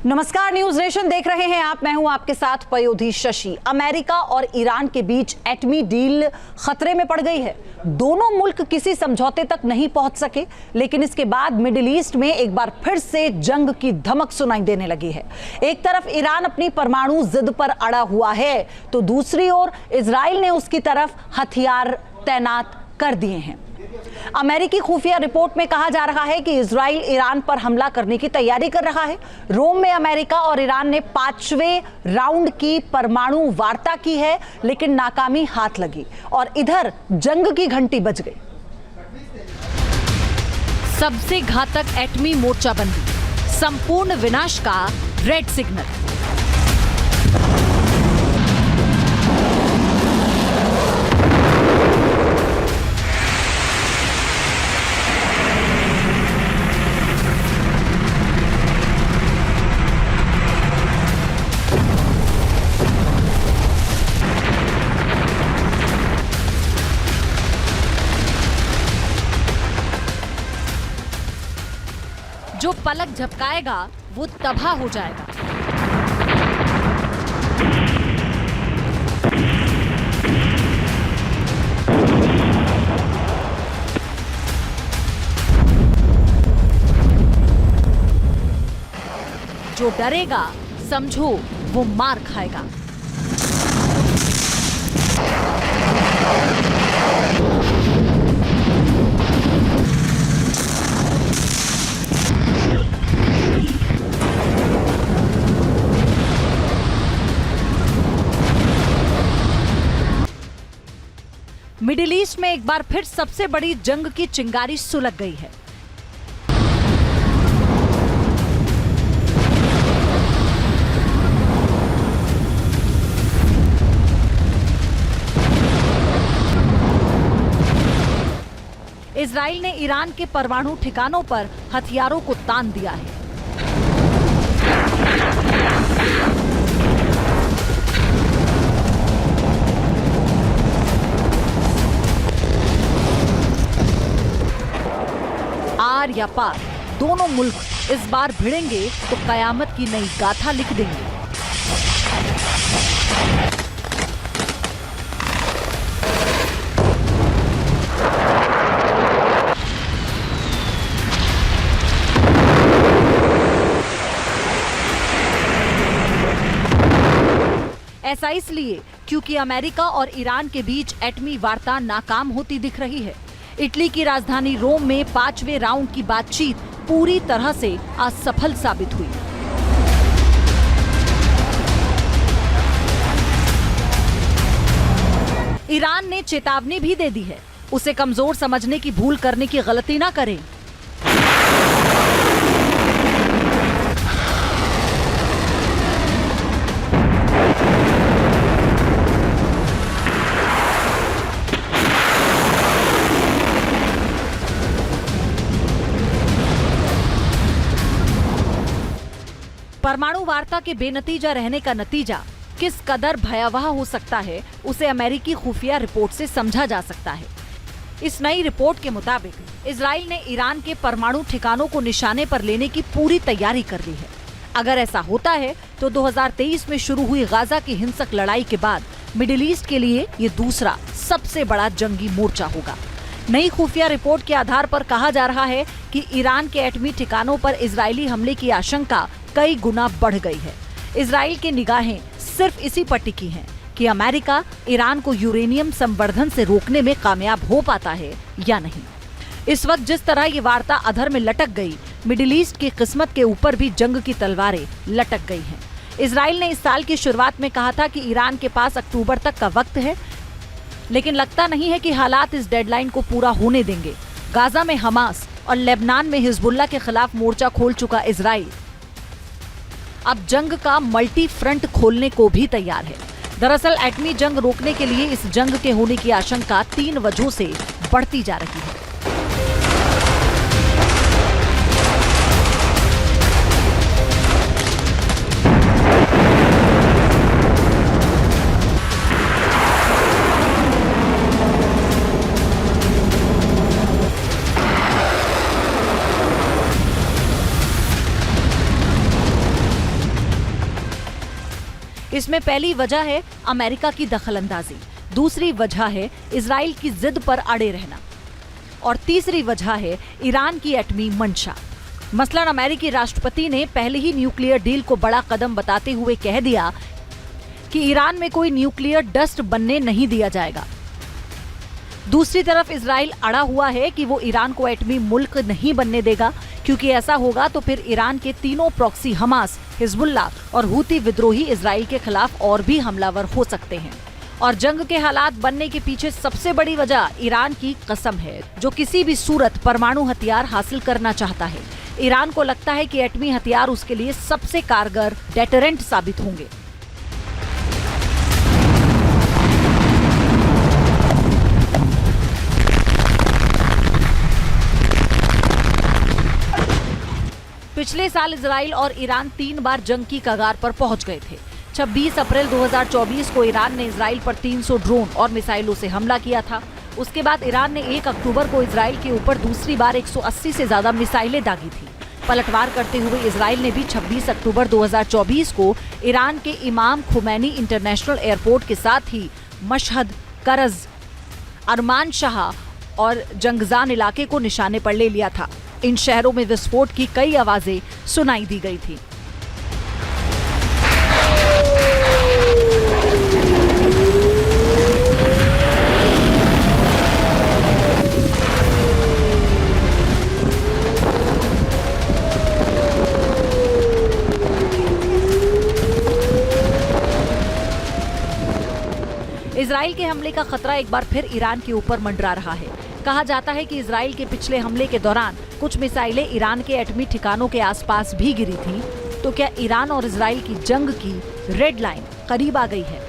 नमस्कार, news nation देख रहे हैं आप। मैं हूं आपके साथ पयोधी शशि। अमेरिका और ईरान के बीच एटमी डील खतरे में पड़ गई है। दोनों मुल्क किसी समझौते तक नहीं पहुंच सके, लेकिन इसके बाद मिडिल ईस्ट में एक बार फिर से जंग की धमक सुनाई देने लगी है। एक तरफ ईरान अपनी परमाणु जिद पर अड़ा हुआ है, तो दूसरी ओर इजराइल ने उसकी तरफ हथियार तैनात कर दिए हैं। अमेरिकी खुफिया रिपोर्ट में कहा जा रहा है कि इजराइल ईरान पर हमला करने की तैयारी कर रहा है। रोम में अमेरिका और ईरान ने 5वें राउंड की परमाणु वार्ता की है, लेकिन नाकामी हाथ लगी और इधर जंग की घंटी बज गई। सबसे घातक एटमी मोर्चाबंदी, संपूर्ण विनाश का रेड सिग्नल। जो पलक झपकाएगा वो तबाह हो जाएगा। जो डरेगा समझो वो मार खाएगा। मिडिल ईस्ट में एक बार फिर सबसे बड़ी जंग की चिंगारी सुलग गई है। इजराइल ने ईरान के परमाणु ठिकानों पर हथियारों को तान दिया है। आर या पार, दोनों मुल्क इस बार भिड़ेंगे तो कयामत की नई गाथा लिख देंगे। ऐसा इसलिए क्योंकि अमेरिका और ईरान के बीच एटमी वार्ता नाकाम होती दिख रही है। इटली की राजधानी रोम में 5वें राउंड की बातचीत पूरी तरह से असफल साबित हुई। ईरान ने चेतावनी भी दे दी है, उसे कमजोर समझने की भूल करने की गलती ना करें। परमाणु वार्ता के बेनतीजा रहने का नतीजा किस कदर भयावह हो सकता है, उसे अमेरिकी खुफिया रिपोर्ट से समझा जा सकता है। इस नई रिपोर्ट के मुताबिक इजराइल ने ईरान के परमाणु ठिकानों को निशाने पर लेने की पूरी तैयारी कर ली है। अगर ऐसा होता है तो 2023 में शुरू हुई गाजा की हिंसक लड़ाई के बाद मिडिल ईस्ट के लिए ये दूसरा सबसे बड़ा जंगी मोर्चा होगा। नई खुफिया रिपोर्ट के आधार पर कहा जा रहा है कि ईरान के एटमी ठिकानों पर इजरायली हमले की आशंका कई गुना बढ़ गई है। इजराइल की निगाहें सिर्फ इसी पर टिकी हैं कि अमेरिका ईरान को यूरेनियम संवर्धन से रोकने में कामयाब हो पाता है या नहीं। इस वक्त जिस तरह ये वार्ता अधर में लटक गई, मिडिल ईस्ट की किस्मत के ऊपर भी जंग की तलवारें लटक गई हैं। इजराइल ने इस साल की शुरुआत में कहा था कि ईरान के पास अक्टूबर तक का वक्त है, लेकिन लगता नहीं है कि हालात इस डेडलाइन को पूरा होने देंगे। गाजा में हमास और लेबनान में हिजबुल्लाह के खिलाफ मोर्चा खोल चुका इजराइल अब जंग का मल्टी फ्रंट खोलने को भी तैयार है। दरअसल एटमी जंग रोकने के लिए इस जंग के होने की आशंका 3 वजहों से बढ़ती जा रही है। इसमें पहली वजह है अमेरिका की दखलंदाजी, दूसरी वजह है इजराइल की जिद पर अड़े रहना और तीसरी वजह है ईरान की एटमी मंशा। मसलन अमेरिकी राष्ट्रपति ने पहले ही न्यूक्लियर डील को बड़ा कदम बताते हुए कह दिया कि ईरान में कोई न्यूक्लियर डस्ट बनने नहीं दिया जाएगा। दूसरी तरफ इजराइल अड़ा हुआ है कि वो ईरान को एटमी मुल्क नहीं बनने देगा, क्योंकि ऐसा होगा तो फिर ईरान के तीनों प्रॉक्सी हमास, हिजबुल्लाह और हूती विद्रोही इजराइल के खिलाफ और भी हमलावर हो सकते हैं। और जंग के हालात बनने के पीछे सबसे बड़ी वजह ईरान की कसम है, जो किसी भी सूरत परमाणु हथियार हासिल करना चाहता है। ईरान को लगता है कि एटमी हथियार उसके लिए सबसे कारगर डेटरेंट साबित होंगे। पिछले साल इजराइल और ईरान 3 बार जंग की कगार पर पहुंच गए थे। 26 अप्रैल 2024 को ईरान ने इजराइल पर 300 ड्रोन और मिसाइलों से हमला किया था। उसके बाद ईरान ने 1 अक्टूबर को इजराइल के ऊपर दूसरी बार 180 से ज्यादा मिसाइलें दागी थी। पलटवार करते हुए इजराइल ने भी 26 अक्टूबर 2024 को ईरान के इमाम खुमैनी इंटरनेशनल एयरपोर्ट के साथ ही मशहद, करज, अरमान शाह और जंगजान इलाके को निशाने पर ले लिया था। इन शहरों में विस्फोट की कई आवाजें सुनाई दी गई थी। इजराइल के हमले का खतरा एक बार फिर ईरान के ऊपर मंडरा रहा है। कहा जाता है कि इजराइल के पिछले हमले के दौरान कुछ मिसाइलें ईरान के एटमी ठिकानों के आसपास भी गिरी थीं। तो क्या ईरान और इजराइल की जंग की रेड लाइन करीब आ गई है?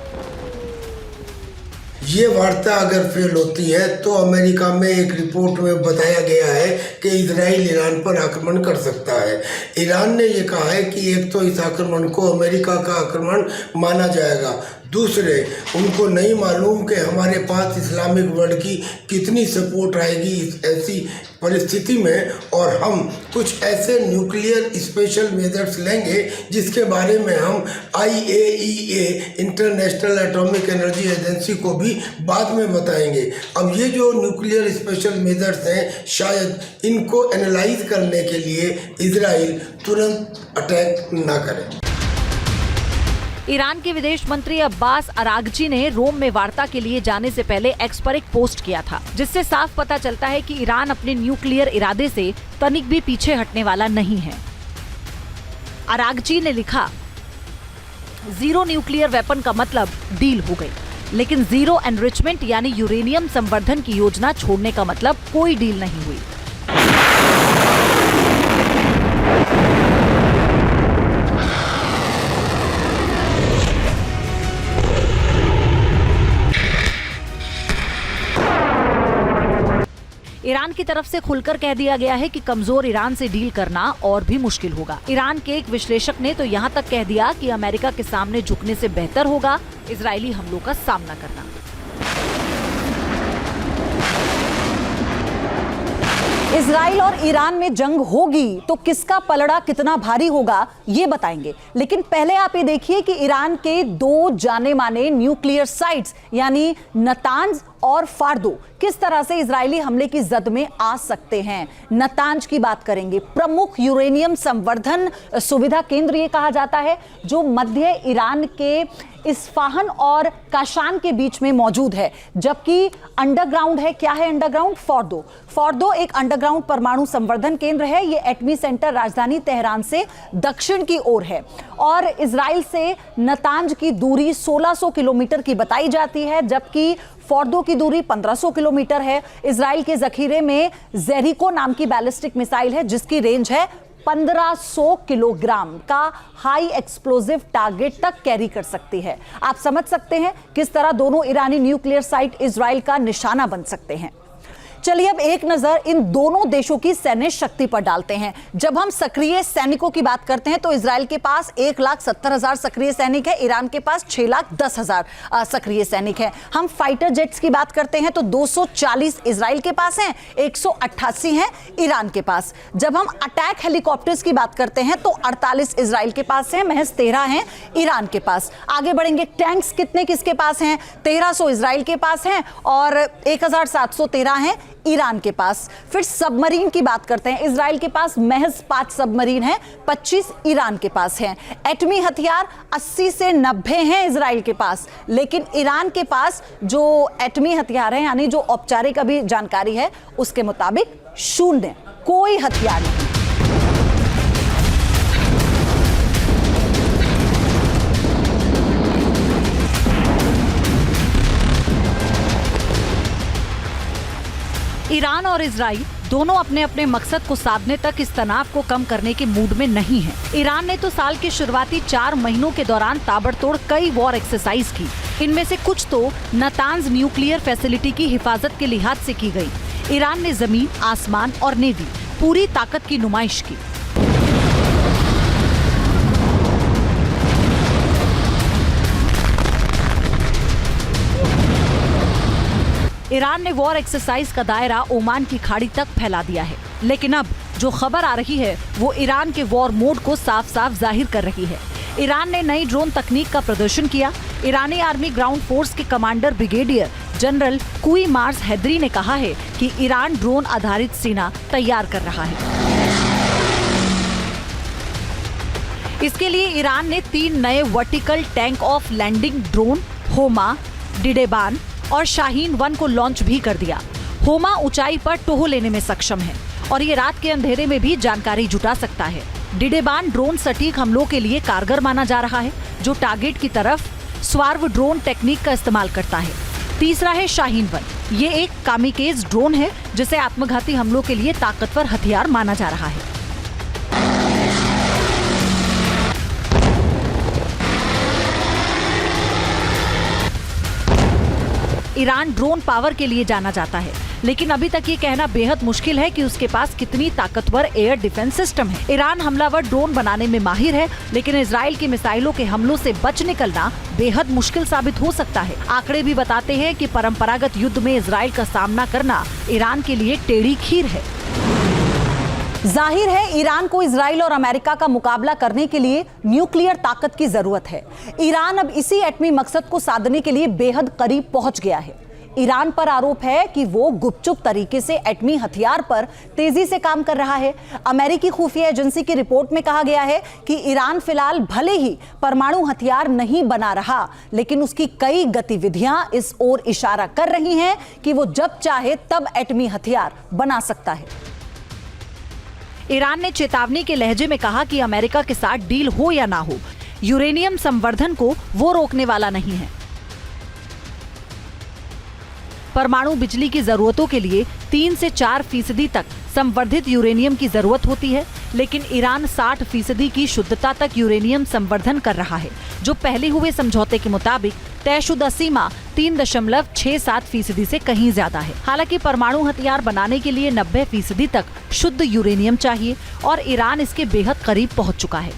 ये वार्ता अगर फेल होती है तो अमेरिका में एक रिपोर्ट में बताया गया है कि इजराइल ईरान पर आक्रमण कर सकता है। ईरान ने ये कहा है कि एक तो इस आक्रमण को अमेरिका का आक्रमण माना जाएगा, दूसरे उनको नहीं मालूम कि हमारे पास इस्लामिक वर्ल्ड की कितनी सपोर्ट आएगी ऐसी परिस्थिति में, और हम कुछ ऐसे न्यूक्लियर स्पेशल मेजर्स लेंगे जिसके बारे में हम IAEA international atomic energy agency को भी बाद में बताएंगे। अब ये जो न्यूक्लियर स्पेशल मेजर्स हैं, शायद इनको एनालाइज करने के लिए इजराइल तुरंत अटैक ना करे। ईरान के विदेश मंत्री अब्बास अरागची ने रोम में वार्ता के लिए जाने से पहले एक्स पर एक पोस्ट किया था, जिससे साफ पता चलता है कि ईरान अपने न्यूक्लियर इरादे से तनिक भी पीछे हटने वाला नहीं है। अरागची ने लिखा, जीरो न्यूक्लियर वेपन का मतलब डील हो गई, लेकिन जीरो एनरिचमेंट यानी यूरेनियम संवर्धन की योजना छोड़ने का मतलब कोई डील नहीं हुई। ईरान की तरफ से खुलकर कह दिया गया है कि कमजोर ईरान से डील करना और भी मुश्किल होगा। ईरान के एक विश्लेषक ने तो यहाँ तक कह दिया कि अमेरिका के सामने झुकने से बेहतर होगा इजरायली हमलों का सामना करना। इजराइल और ईरान में जंग होगी तो किसका पलड़ा कितना भारी होगा ये बताएंगे, लेकिन पहले आप ये देखिए कि ईरान के 2 जाने माने न्यूक्लियर साइट्स यानी नतांज और फार्दो किस तरह से इजरायली हमले की जद में आ सकते हैं। नतांज की बात करेंगे, प्रमुख यूरेनियम संवर्धन सुविधा केंद्र ये कहा जाता है, जो मध्य ईरान के इस्फाहान और काशान के बीच में मौजूद है, जबकि अंडरग्राउंड है। क्या है अंडरग्राउंड? फॉर्दो एक अंडरग्राउंड परमाणु संवर्धन केंद्र है। ये एटमी सेंटर राजधानी तेहरान से दक्षिण की ओर है और इजराइल से नतांज की दूरी 1600 किलोमीटर की बताई जाती है, जबकि फॉर्दो की दूरी 1500 किलोमीटर है। इजराइल के जखीरे में जेरिको नाम की बैलिस्टिक मिसाइल है, जिसकी रेंज है 1500 किलोग्राम का हाई एक्सप्लोजिव टारगेट तक कैरी कर सकती है। आप समझ सकते हैं किस तरह दोनों ईरानी न्यूक्लियर साइट इजराइल का निशाना बन सकते हैं। चलिए अब एक नजर इन दोनों देशों की सैन्य शक्ति पर डालते हैं। जब हम सक्रिय सैनिकों की बात करते हैं तो इजराइल के पास 1,70,000 सक्रिय सैनिक है, ईरान के पास 6,10,000 सक्रिय सैनिक है। हम फाइटर जेट्स की बात करते हैं तो 240 इजराइल के पास हैं, 188 हैं ईरान के पास। जब हम अटैक हेलीकॉप्टर्स की बात करते हैं तो 48 इजराइल के पास हैं, महज 13 हैं ईरान के पास। आगे बढ़ेंगे, टैंक्स कितने किसके पास हैं? 1300 इजराइल के पास हैं और 1,713 हैं ईरान के पास। फिर सबमरीन की बात करते हैं, इजराइल के पास महज 5 सबमरीन हैं, 25 ईरान के पास हैं। एटमी हथियार 80 से 90 हैं इजराइल के पास, लेकिन ईरान के पास जो एटमी हथियार है यानी जो औपचारिक अभी जानकारी है उसके मुताबिक 0, कोई हथियार नहीं। ईरान और इजराइल दोनों अपने अपने मकसद को साधने तक इस तनाव को कम करने के मूड में नहीं है। ईरान ने तो साल के शुरुआती 4 महीनों के दौरान ताबड़तोड़ कई वॉर एक्सरसाइज की। इनमें से कुछ तो नातांज न्यूक्लियर फैसिलिटी की हिफाजत के लिहाज से की गई। ईरान ने जमीन, आसमान और नेवी पूरी ताकत की नुमाइश की। ईरान ने वॉर एक्सरसाइज का दायरा ओमान की खाड़ी तक फैला दिया है, लेकिन अब जो खबर आ रही है वो ईरान के वॉर मोड को साफ साफ जाहिर कर रही है। ईरान ने नई ड्रोन तकनीक का प्रदर्शन किया। ईरानी आर्मी ग्राउंड फोर्स के कमांडर ब्रिगेडियर जनरल कुई मार्स हैदरी ने कहा है कि ईरान ड्रोन आधारित सेना तैयार कर रहा है। इसके लिए ईरान ने 3 नए vertical take off landing drone Homa, Didehban और शाहीन 1 को लॉन्च भी कर दिया। होमा ऊंचाई पर टोह लेने में सक्षम है और ये रात के अंधेरे में भी जानकारी जुटा सकता है। डिडेबान ड्रोन सटीक हमलों के लिए कारगर माना जा रहा है, जो टारगेट की तरफ स्वार्व ड्रोन टेक्निक का इस्तेमाल करता है। तीसरा है शाहीन 1। ये एक कामिकेज ड्रोन है जिसे आत्मघाती हमलों के लिए ताकतवर हथियार माना जा रहा है। ईरान ड्रोन पावर के लिए जाना जाता है, लेकिन अभी तक ये कहना बेहद मुश्किल है कि उसके पास कितनी ताकतवर एयर डिफेंस सिस्टम है। ईरान हमलावर ड्रोन बनाने में माहिर है, लेकिन इजराइल की मिसाइलों के हमलों से बच निकलना बेहद मुश्किल साबित हो सकता है। आंकड़े भी बताते हैं कि परंपरागत युद्ध में इजराइल का सामना करना ईरान के लिए टेढ़ी खीर है। जाहिर है ईरान को इजराइल और अमेरिका का मुकाबला करने के लिए न्यूक्लियर ताकत की जरूरत है। ईरान अब इसी एटमी मकसद को साधने के लिए बेहद करीब पहुंच गया है। ईरान पर आरोप है कि वो गुपचुप तरीके से एटमी हथियार पर तेजी से काम कर रहा है। अमेरिकी खुफिया एजेंसी की रिपोर्ट में कहा गया है कि ईरान फिलहाल भले ही परमाणु हथियार नहीं बना रहा, लेकिन उसकी कई गतिविधियां इस ओर इशारा कर रही हैं कि वो जब चाहे तब एटमी हथियार बना सकता है। ईरान ने चेतावनी के लहजे में कहा कि अमेरिका के साथ डील हो या ना हो, यूरेनियम संवर्धन को वो रोकने वाला नहीं है। परमाणु बिजली की जरूरतों के लिए 3 से 4% तक संवर्धित यूरेनियम की जरूरत होती है, लेकिन ईरान 60% की शुद्धता तक यूरेनियम संवर्धन कर रहा है, जो पहले हुए समझौते के मुताबिक तयशुदा सीमा 3.67% से कहीं ज्यादा है। हालांकि परमाणु हथियार बनाने के लिए 90% तक शुद्ध यूरेनियम चाहिए और ईरान इसके बेहद करीब पहुंच चुका है।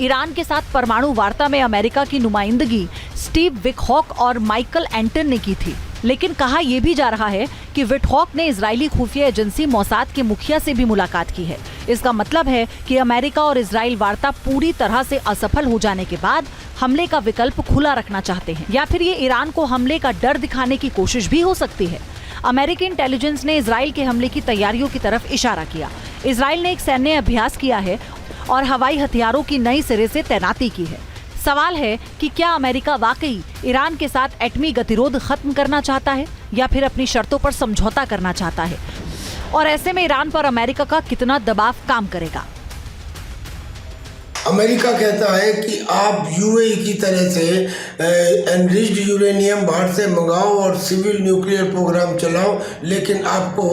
ईरान के साथ परमाणु वार्ता में अमेरिका की नुमाइंदगी स्टीव विटहॉक और माइकल एंटन ने की थी, लेकिन कहा यह भी जा रहा है कि विटहॉक ने इजरायली खुफिया एजेंसी मोसाद के मुखिया से भी मुलाकात की है। इसका मतलब है कि अमेरिका और इजराइल वार्ता पूरी तरह से असफल हो जाने के बाद हमले का विकल्प खुला रखना चाहते हैं, या फिर ये ईरान को हमले का डर दिखाने की कोशिश भी हो सकती है। अमेरिकी इंटेलिजेंस ने इजराइल के हमले की तैयारियों की तरफ इशारा किया। इजराइल ने एक सैन्य अभ्यास किया है और हवाई हथियारों की नई सिरे से तैनाती की है। सवाल है कि क्या अमेरिका वाकई ईरान के साथ एटमी गतिरोध खत्म करना चाहता है या फिर अपनी शर्तों पर समझौता करना चाहता है, और ऐसे में ईरान पर अमेरिका का कितना दबाव काम करेगा। अमेरिका कहता है कि आप यूएई की तरह से एनरिच्ड यूरेनियम बाहर से मंगाओ और सिविल न्यूक्लियर प्रोग्राम चलाओ, लेकिन आपको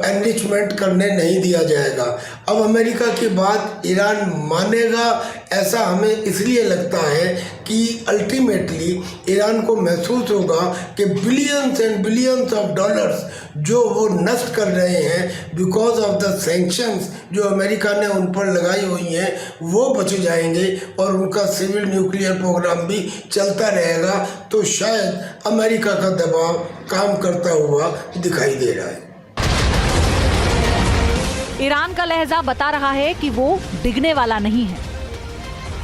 एनरिचमेंट करने नहीं दिया जाएगा। अब अमेरिका की बात ईरान मानेगा, ऐसा हमें इसलिए लगता है कि अल्टीमेटली ईरान को महसूस होगा कि billions and billions of dollars जो वो नष्ट कर रहे हैं बिकॉज ऑफ द सैंक्शंस जो अमेरिका ने उन पर लगाई हुई हैं, वो बच जाएंगे और उनका सिविल न्यूक्लियर प्रोग्राम भी चलता रहेगा। तो शायद अमेरिका का दबाव काम करता हुआ दिखाई दे रहा है। ईरान का लहजा बता रहा है कि वो डिगने वाला नहीं है।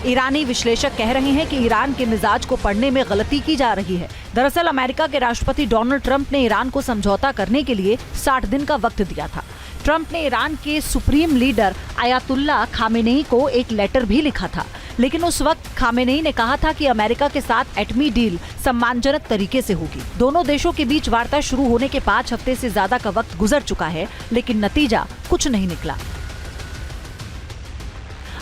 ईरानी विश्लेषक कह रहे हैं कि ईरान के मिजाज को पढ़ने में गलती की जा रही है। दरअसल अमेरिका के राष्ट्रपति डोनाल्ड ट्रंप ने ईरान को समझौता करने के लिए 60 दिन का वक्त दिया था। ट्रंप ने ईरान के सुप्रीम लीडर आयतुल्लाह खामेनेई को एक लेटर भी लिखा था, लेकिन उस वक्त खामेनेई ने कहा था कि अमेरिका के साथ एटमी डील सम्मानजनक तरीके से होगी। दोनों देशों के बीच वार्ता शुरू होने के 5 हफ्ते से ज्यादा का वक्त गुजर चुका है, लेकिन नतीजा कुछ नहीं निकला।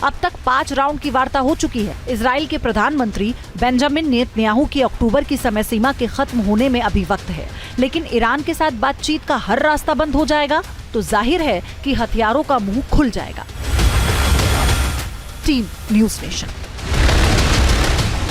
अब तक 5 राउंड की वार्ता हो चुकी है। इजराइल के प्रधानमंत्री बेंजामिन नेतन्याहू की अक्टूबर की समय सीमा के खत्म होने में अभी वक्त है, लेकिन ईरान के साथ बातचीत का हर रास्ता बंद हो जाएगा तो जाहिर है कि हथियारों का मुंह खुल जाएगा। Team news nation.